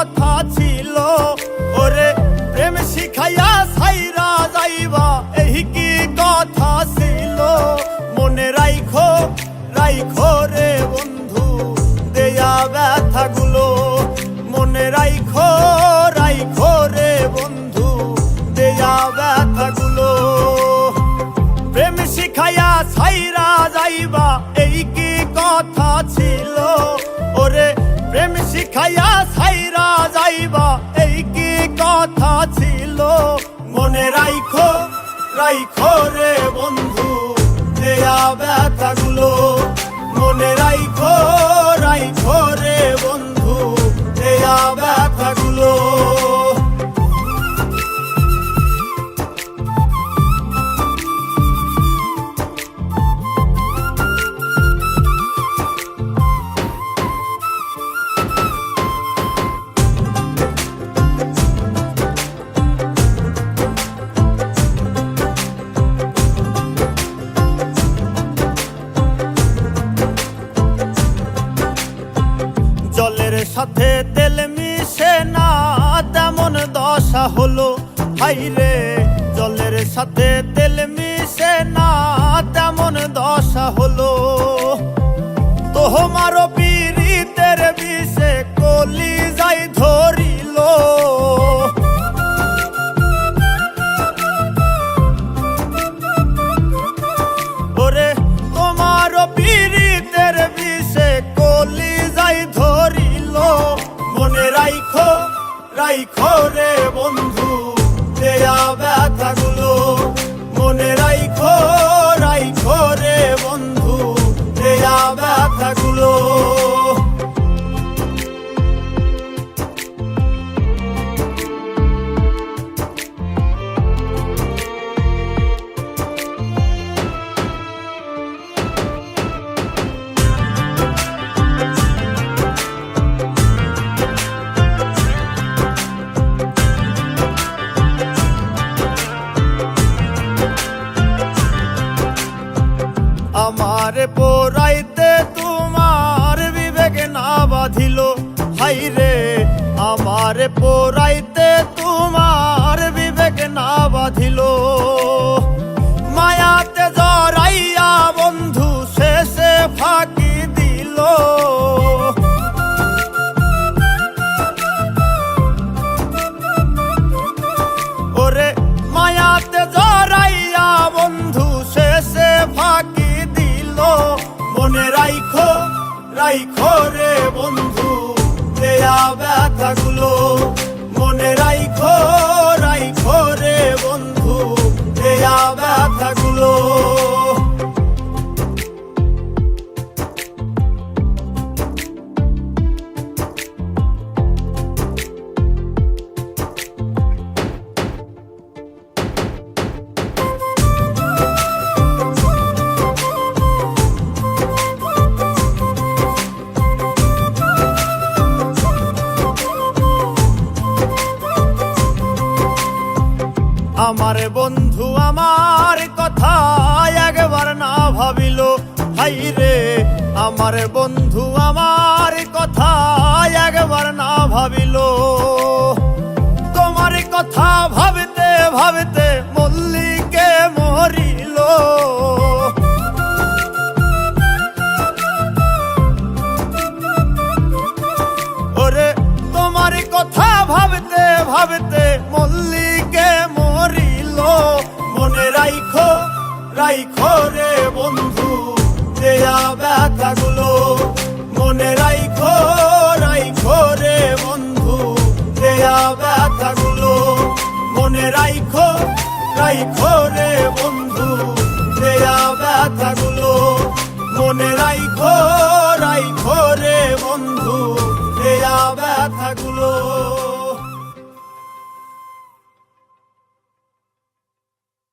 কথা ছিল, ওরে প্রেম শিখাইয়া ছাইরা যাইবা এই কি কথা ছিল। মনে রাইখো রাইখো রে বন্ধু দেয়া ব্যথাগুলো, মনে রাইখো রাইখো রে বন্ধু দেয়া ব্যথাগুলো। প্রেম শিখাইয়া ছাইরা যাইবা এই কি কথা ছিল, ওরে প্রেম শিখাইয়া ছাইরা যাইবা এই কি কথা ছিল। মনে রাইখো রাইখো রে বন্ধু দেয়া ব্যথাগুলো, মনে রাইখো রাইখো রে বন্ধু দেয়া ব্যথাগুলো। জলের সাথে তেল মিশে না তেমন দশা হলো, হাইরে জলের সাথে তেল মিশে না তেমন দশা হলো। তোমারও পীড়িতের বিষে কলিজায় ধরিল, ওরে তোমারও পীড়িতের বিষে কলিজায় ধরিল। মনে রাইখো রাইখো রে বন্ধু দেয়া ব্যথাগুলো, মনে রাইখো রাইখো রে বন্ধু দেয়া ব্যথাগুলো। আমারে পোড়াইতে তোমার বিবেক না বাঁধিল, হাইরে আমারে পোড়াইতে তোমার বিবেক না বাঁধিল। মায়াতে জড়াইয়া বন্ধু শেষে ফাঁকি দিল, ওরে মায়াতে জড়াইয়া বন্ধু শেষে ফাঁকি দিল। মনে রাইখো রাইখো রে বন্ধু দেয়া ব্যথাগুলো, মনে রাইখো রাইখো রে বন্ধু দেয়া ব্যথাগুলো। আমার বন্ধু আমার কথা একবার না ভাবিল, হাইরে আমার বন্ধু আমার কথা একবার না ভাবিল। তোমার কথা ভাবতে ভাবতে মল্লিকে মরিল, ওরে তোমার কথা ভাবতে ভাবতে মল্লিকে মরিল। মনে রাইখো রাইখো রে বন্ধু দেয়া ব্যথাগুলো, মনে রাইখো রাইখো রে বন্ধু দেয়া ব্যথাগুলো। মনে রাইখো রাইখো রে বন্ধু দেয়া ব্যথাগুলো, মনে রাইখো রাইখো রে বন্ধু দেয়া ব্যথাগুলো।